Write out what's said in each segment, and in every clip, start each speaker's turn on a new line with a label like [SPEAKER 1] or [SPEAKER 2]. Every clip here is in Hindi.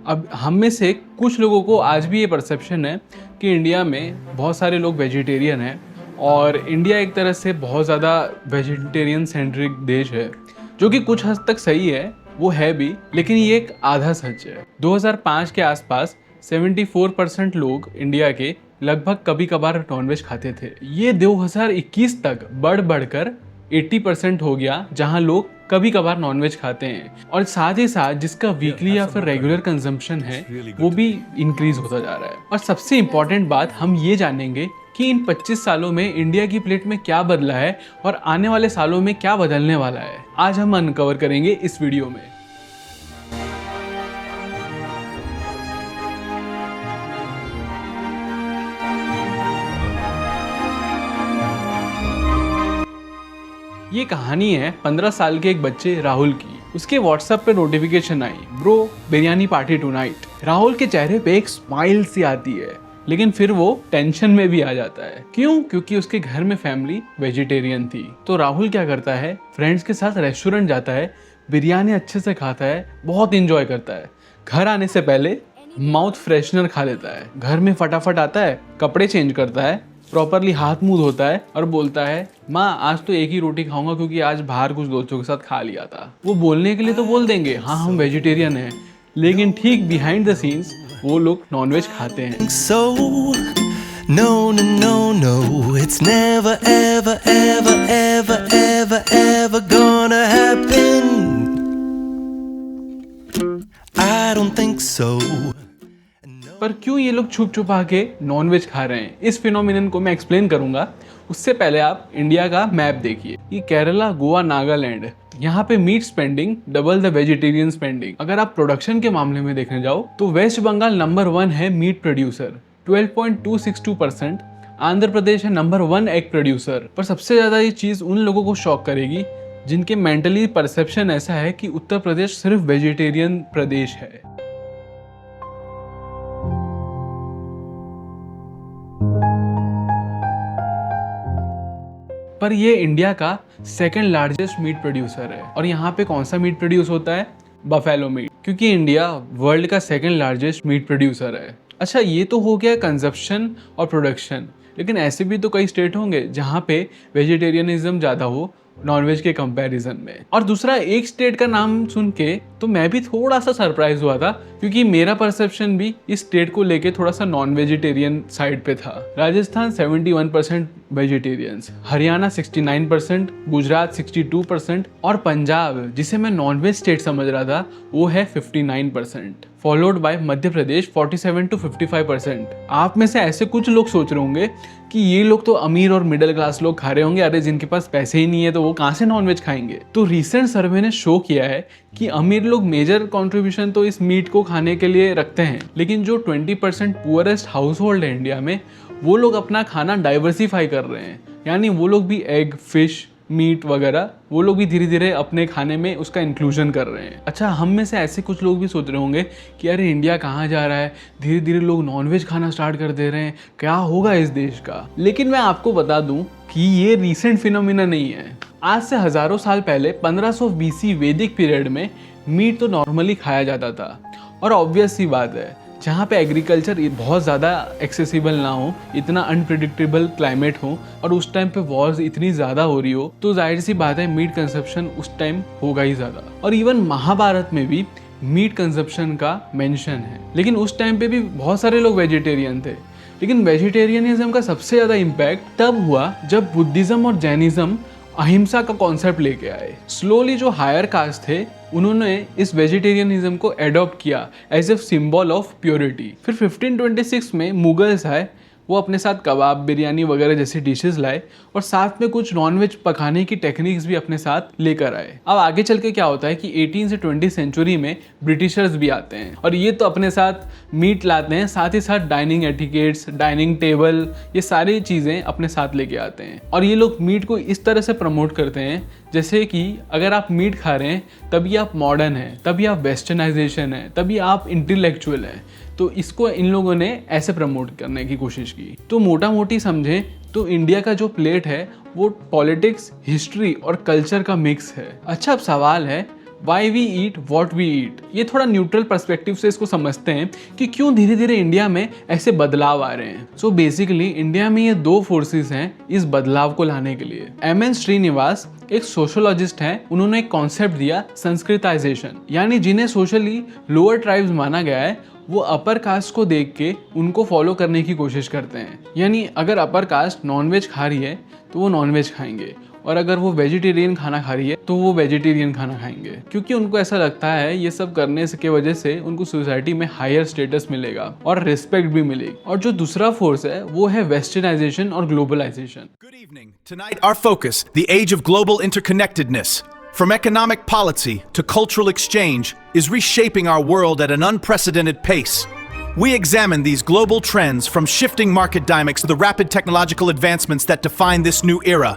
[SPEAKER 1] अब हम में से कुछ लोगों को आज भी ये परसेप्शन है कि इंडिया में बहुत सारे लोग वेजिटेरियन हैं और इंडिया एक तरह से बहुत ज़्यादा वेजिटेरियन सेंट्रिक देश है, जो कि कुछ हद तक सही है, वो है भी, लेकिन ये एक आधा सच है। 2005 के आसपास 74% लोग इंडिया के लगभग कभी कभार नॉनवेज खाते थे। ये 2021 तक बढ़कर 80% हो गया जहां लोग कभी कभार नॉनवेज खाते हैं, और साथ ही साथ जिसका वीकली या फिर रेगुलर कंजम्पशन है वो भी इंक्रीज होता जा रहा है। और सबसे इम्पोर्टेंट बात हम ये जानेंगे कि इन 25 सालों में इंडिया की प्लेट में क्या बदला है और आने वाले सालों में क्या बदलने वाला है, आज हम अनकवर करेंगे इस वीडियो में। ये कहानी है 15 साल के एक बच्चे राहुल की। उसके व्हाट्सएप पे नोटिफिकेशन आई, bro biryani party tonight. Rahul के चेहरे पे एक स्माइल सी आती है, लेकिन फिर वो टेंशन में भी आ जाता है। क्यों? क्योंकि उसके घर में फैमिली वेजिटेरियन थी। तो राहुल क्या करता है, फ्रेंड्स के साथ रेस्टोरेंट जाता है, बिरयानी अच्छे से खाता है, बहुत इंजॉय करता है। घर आने से पहले माउथ फ्रेशनर खा लेता है, घर में फटाफट आता है, कपड़े चेंज करता है, प्रॉपरली हाथ मुंह धोता है और बोलता है, माँ आज तो एक ही रोटी खाऊंगा क्योंकि आज बाहर कुछ दोस्तों के साथ खा लिया था। वो बोलने के लिए तो बोल देंगे हाँ हम वेजिटेरियन हैं, लेकिन ठीक बिहाइंड द सीन्स वो लोग नॉनवेज खाते हैं।
[SPEAKER 2] No, no, no, no, it's never, ever, ever, ever, ever, ever gonna happen. I don't think so.
[SPEAKER 1] पर क्यों ये लोग छुप छुपा के नॉनवेज खा रहे हैं, इस फिनोमिनन को मैं एक्सप्लेन करूंगा। उससे पहले आप इंडिया का मैप देखिए। ये केरला, गोवा, नागालैंड, यहाँ पे meat spending double the vegetarian spending. अगर आप प्रोडक्शन के मामले में देखने जाओ तो वेस्ट बंगाल नंबर 1 है मीट प्रोड्यूसर, 12.262%। आंध्र प्रदेश है नंबर 1 एग प्रोड्यूसर। पर सबसे ज्यादा ये चीज उन लोगों को शॉक करेगी जिनके मेंटली परसेप्शन ऐसा है कि उत्तर प्रदेश सिर्फ वेजिटेरियन प्रदेश है। पर ये इंडिया का सेकंड लार्जेस्ट मीट प्रोड्यूसर है। और यहाँ पे कौन सा मीट प्रोड्यूस होता है? बफेलो मीट, क्योंकि इंडिया वर्ल्ड का सेकंड लार्जेस्ट मीट प्रोड्यूसर है। अच्छा, ये तो हो गया कंजप्शन और प्रोडक्शन, लेकिन ऐसे भी तो कई स्टेट होंगे जहाँ पे वेजिटेरियनिज्म ज़्यादा हो नॉनवेज के कंपैरिजन में। और दूसरा, एक स्टेट का नाम सुन के तो मैं भी थोड़ा सा सरप्राइज हुआ था, क्योंकि मेरा परसेप्शन भी इस स्टेट को लेके थोड़ा सा नॉन वेजिटेरियन साइड पे था। राजस्थान 71% वेजिटेरियंस, हरियाणा 69%, गुजरात 62% और पंजाब, जिसे मैं नॉनवेज स्टेट समझ रहा था, वो है 59%, followed by Madhya Pradesh 47 to 55%। आप में से ऐसे कुछ लोग सोच रहे होंगे कि ये लोग तो अमीर और मिडिल क्लास लोग खा रहे होंगे, अरे जिनके पास पैसे ही नहीं है तो वो कहाँ से नॉनवेज खाएंगे। तो रिसेंट सर्वे ने शो किया है कि अमीर लोग मेजर कंट्रीब्यूशन तो इस मीट को खाने के लिए रखते हैं, लेकिन जो 20% पुअरेस्ट हाउस होल्ड है इंडिया में, वो लोग अपना खाना डाइवर्सिफाई कर रहे हैं। यानी वो लोग भी एग, फिश, मीट वगैरह वो लोग भी धीरे धीरे अपने खाने में उसका इंक्लूजन कर रहे हैं। अच्छा, हम में से ऐसे कुछ लोग भी सोच रहे होंगे कि अरे इंडिया कहाँ जा रहा है, धीरे धीरे लोग नॉनवेज खाना स्टार्ट कर दे रहे हैं, क्या होगा इस देश का। लेकिन मैं आपको बता दूं कि ये रीसेंट फिनोमिना नहीं है। आज से हजारों साल पहले 1500 BC वैदिक पीरियड में मीट तो नॉर्मली खाया जाता था। और ऑब्वियस सी बात है, जहाँ पे एग्रीकल्चर बहुत ज़्यादा एक्सेसिबल ना हो, इतना अनप्रिडिक्टेबल क्लाइमेट हो और उस टाइम पे वॉर्स इतनी ज़्यादा हो रही हो, तो जाहिर सी बात है मीट कंजप्शन उस टाइम होगा ही ज़्यादा। और इवन महाभारत में भी मीट कंजप्शन का मेंशन है। लेकिन उस टाइम पे भी बहुत सारे लोग वेजिटेरियन थे। लेकिन वेजिटेरियनिज्म का सबसे ज़्यादा इम्पैक्ट तब हुआ जब बुद्धिज़्म और जैनिज्म अहिंसा का कॉन्सेप्ट लेके आए। स्लोली जो हायर कास्ट थे उन्होंने इस वेजिटेरियनिज्म को एडॉप्ट किया as a symbol of purity. फिर 1526 में मुगल्स आए, वो अपने साथ कबाब, बिरयानी वगैरह जैसी डिशेस लाए और साथ में कुछ नॉनवेज पकाने की टेक्निक्स भी अपने साथ लेकर आए। अब आगे चल के क्या होता है कि 18 से 20 सेंचुरी में ब्रिटिशर्स भी आते हैं और ये तो अपने साथ मीट लाते हैं, साथ ही साथ डाइनिंग एटिकेट्स, डाइनिंग टेबल, ये सारी चीज़ें अपने साथ लेके आते हैं। और ये लोग मीट को इस तरह से प्रमोट करते हैं जैसे कि अगर आप मीट खा रहे हैं तभी आप मॉडर्न हैं, तभी आप वेस्टर्नाइजेशन है, तभी आप इंटेलेक्चुअल हैं। तो इसको इन लोगों ने ऐसे प्रमोट करने की कोशिश की। तो मोटा मोटी समझें तो इंडिया का जो प्लेट है वो पॉलिटिक्स, हिस्ट्री और कल्चर का मिक्स है। अच्छा, अब सवाल है why we eat what we eat. ये थोड़ा न्यूट्रल पर्सपेक्टिव से इसको समझते हैं कि क्यों धीरे धीरे इंडिया में ऐसे बदलाव आ रहे हैं। सो बेसिकली इंडिया में ये दो फोर्सेस हैं इस बदलाव को लाने के लिए। एम.एन. श्रीनिवास एक सोशोलॉजिस्ट हैं, उन्होंने एक कॉन्सेप्ट दिया संस्कृताइजेशन, यानी जिन्हें सोशली लोअर ट्राइब्स माना गया है वो अपर कास्ट को देख के उनको फॉलो करने की कोशिश करते हैं। यानी अगर अपर कास्ट नॉनवेज खा रही है तो वो नॉनवेज खाएंगे, और अगर वो वेजिटेरियन खाना खा रही है तो वो वेजिटेरियन खाना खाएंगे, क्योंकि उनको ऐसा लगता है ये सब करने की वजह से उनको सोसाइटी में हायर स्टेटस मिलेगा और रिस्पेक्ट भी मिलेगी। और जो दूसरा फोर्स है वो है वेस्टर्नाइजेशन और globalisation.
[SPEAKER 3] Good evening. Tonight, our focus, the age of global interconnectedness. From economic policy to cultural exchange, is reshaping our world at an unprecedented pace. We examine these global trends from shifting market dynamics to the rapid technological advancements that define this new era.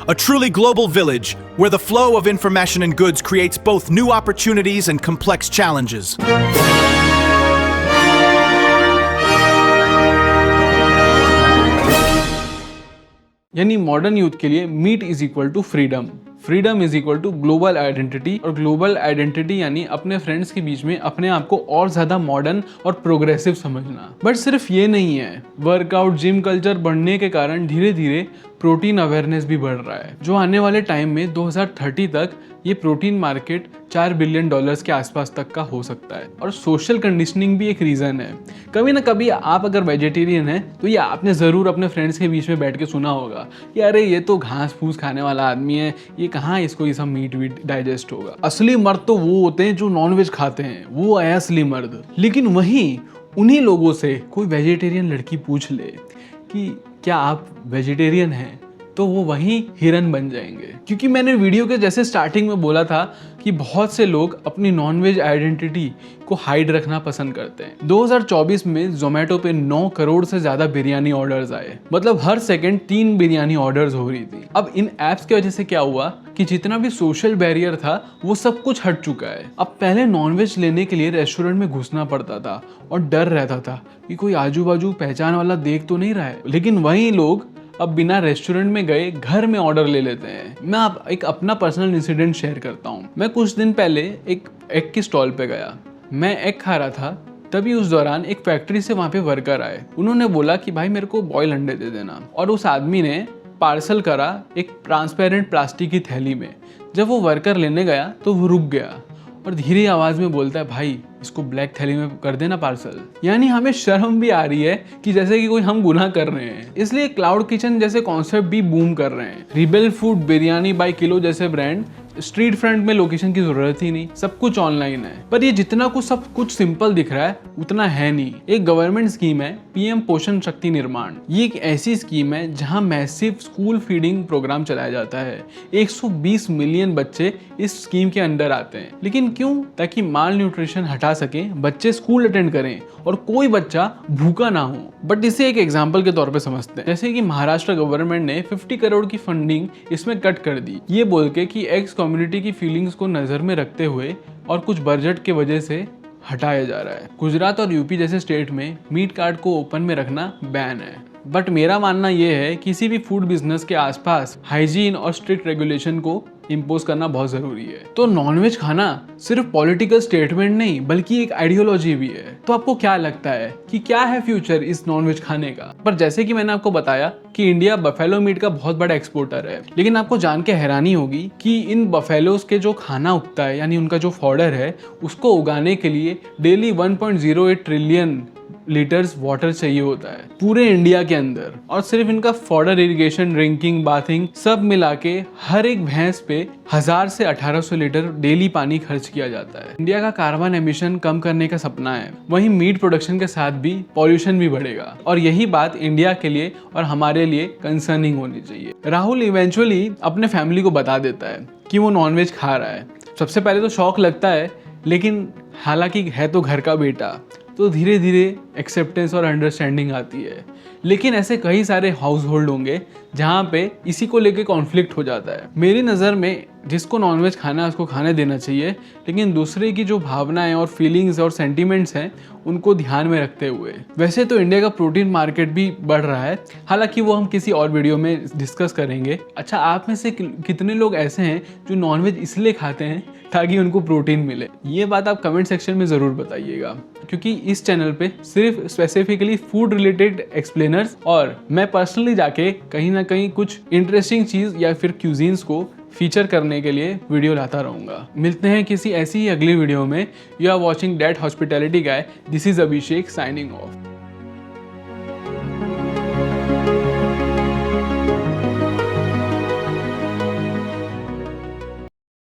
[SPEAKER 3] A truly global village where the flow of information and goods creates both new opportunities and complex challenges.
[SPEAKER 1] यानी मॉडर्न यूथ के लिए meat is equal to freedom, freedom is equal to global identity, और ग्लोबल आइडेंटिटी यानी अपने फ्रेंड्स के बीच में अपने आप को और ज्यादा मॉडर्न और प्रोग्रेसिव समझना। बट सिर्फ ये नहीं है, वर्कआउट जिम कल्चर बढ़ने के कारण धीरे धीरे प्रोटीन अवेयरनेस भी बढ़ रहा है, जो आने वाले टाइम में 2030 तक ये प्रोटीन मार्केट $4 बिलियन के आसपास तक का हो सकता है। और सोशल कंडीशनिंग भी एक रीज़न है। कभी ना कभी आप अगर वेजिटेरियन हैं तो ये आपने ज़रूर अपने फ्रेंड्स के बीच में बैठ के सुना होगा कि अरे ये तो घास फूस खाने वाला आदमी है, ये कहाँ इसको ये सब मीट वीट डाइजेस्ट होगा। असली मर्द तो वो होते हैं जो नॉनवेज खाते हैं, वो है असली मर्द। लेकिन वहीं उन्हीं लोगों से कोई वेजिटेरियन लड़की पूछ ले कि क्या आप वेजिटेरियन हैं, तो वो वहीं हिरन बन जाएंगे। क्योंकि मैंने वीडियो के जैसे स्टार्टिंग में बोला था कि बहुत से लोग अपनी नॉनवेज आइडेंटिटी को हाइड रखना पसंद करते हैं। 2024 में जोमेटो पे 9 करोड़ से ज्यादा बिरयानी ऑर्डर्स आए, मतलब हर सेकंड 3 बिरयानी ऑर्डर्स हो रही थी। अब इन एप्स की वजह से क्या हुआ कि जितना भी सोशल बैरियर था वो सब कुछ हट चुका है। अब पहले नॉनवेज लेने के लिए रेस्टोरेंट में घुसना पड़ता था और डर रहता था कि कोई आजू बाजू पहचान वाला देख तो नहीं रहा है, लेकिन वही लोग अब बिना रेस्टोरेंट में गए घर में ऑर्डर ले लेते हैं। मैं आप एक अपना पर्सनल इंसिडेंट शेयर करता हूँ। मैं कुछ दिन पहले एक एग की स्टॉल पे गया, मैं एग खा रहा था, तभी उस दौरान एक फैक्ट्री से वहाँ पे वर्कर आए। उन्होंने बोला कि भाई मेरे को बॉयल अंडे दे देना, और उस आदमी ने पार्सल करा एक ट्रांसपेरेंट प्लास्टिक की थैली में। जब वो वर्कर लेने गया तो वो रुक गया और धीरे आवाज में बोलता है, भाई इसको ब्लैक थैली में कर देना पार्सल। यानी हमें शर्म भी आ रही है कि जैसे कि कोई हम गुनाह कर रहे हैं। इसलिए क्लाउड किचन जैसे कॉन्सेप्ट भी बूम कर रहे हैं। Rebel food, biryani by kilo जैसे ब्रांड स्ट्रीट फ्रंट में लोकेशन की जरूरत ही नहीं, सब कुछ ऑनलाइन है। पर ये जितना कुछ सब कुछ सिंपल दिख रहा है उतना है नहीं। एक गवर्नमेंट स्कीम है पीएम पोषण शक्ति निर्माण। ये एक ऐसी स्कीम है जहां मैसिव स्कूल फीडिंग प्रोग्राम चलाया जाता है। 120 मिलियन बच्चे इस स्कीम के अंडर आते हैं। लेकिन क्यों? ताकि माल न्यूट्रिशन हटा सके, बच्चे स्कूल अटेंड करें और कोई बच्चा भूखा ना हो। बट इसे एक एग्जाम्पल के तौर पे समझते हैं। जैसे कि महाराष्ट्र गवर्नमेंट ने 50 करोड़ की फंडिंग इसमें कट कर दी, ये बोल के कि एक्स कम्युनिटी की फीलिंग्स को नजर में रखते हुए और कुछ बजट के वजह से हटाया जा रहा है। गुजरात और यूपी जैसे स्टेट में मीट कार्ट को ओपन में रखना बैन है। बट मेरा मानना यह है किसी भी फूड बिजनेस के आसपास हाइजीन और स्ट्रिक्ट रेगुलेशन को इम्पोज करना बहुत जरूरी है। तो नॉनवेज खाना सिर्फ पॉलिटिकल स्टेटमेंट नहीं बल्कि एक आइडियोलॉजी भी है। तो आपको क्या लगता है कि क्या है फ्यूचर इस नॉनवेज खाने का? पर जैसे कि मैंने आपको बताया कि इंडिया बफेलो मीट का बहुत बड़ा एक्सपोर्टर है, लेकिन आपको जान के हैरानी होगी कि इन बफेलोज के जो खाना उगता है यानी उनका जो फॉडर है उसको उगाने के लिए डेली 1.08 ट्रिलियन लीटर्स वाटर चाहिए होता है पूरे इंडिया के अंदर। और सिर्फ इनका फॉडर, इरिगेशन, ड्रिंकिंग, बाथिंग सब मिला के हर एक भैंस पे 1000 से 1800 लीटर डेली पानी खर्च किया जाता है। इंडिया का कार्बन एमिशन कम करने का सपना है, वहीं मीट प्रोडक्शन के साथ भी पॉल्यूशन भी बढ़ेगा। और यही बात इंडिया के लिए और हमारे लिए कंसर्निंग होनी चाहिए। राहुल इवेंचुअली अपने फैमिली को बता देता है कि वो नॉनवेज खा रहा है। सबसे पहले तो शौक लगता है, लेकिन हालांकि है तो घर का बेटा, तो धीरे धीरे एक्सेप्टेंस और अंडरस्टैंडिंग आती है। लेकिन ऐसे कई सारे हाउस होल्ड होंगे जहाँ पे इसी को लेके कॉन्फ्लिक्ट हो जाता है। मेरी नज़र में जिसको नॉनवेज खाना है उसको खाने देना चाहिए, लेकिन दूसरे की जो भावनाएं और फीलिंग्स और सेंटिमेंट्स हैं उनको ध्यान में रखते हुए। वैसे तो इंडिया का प्रोटीन मार्केट भी बढ़ रहा है, हालांकि वो हम किसी और वीडियो में डिस्कस करेंगे। अच्छा, आप में से कितने लोग ऐसे हैं जो नॉनवेज इसलिए खाते हैं ताकि उनको प्रोटीन मिले। ये बात आप कमेंट सेक्शन में ज़रूर बताइएगा, क्योंकि इस चैनल पे सिर्फ स्पेसिफिकली फूड रिलेटेड एक्सप्लेनर्स और मैं पर्सनली जाके कहीं ना कहीं कुछ इंटरेस्टिंग चीज़ या फिर क्यूजीन्स को फीचर करने के लिए वीडियो लाता रहूँगा। मिलते हैं किसी ऐसी ही अगली वीडियो में। You are watching that hospitality guy. This is Abhishek signing of.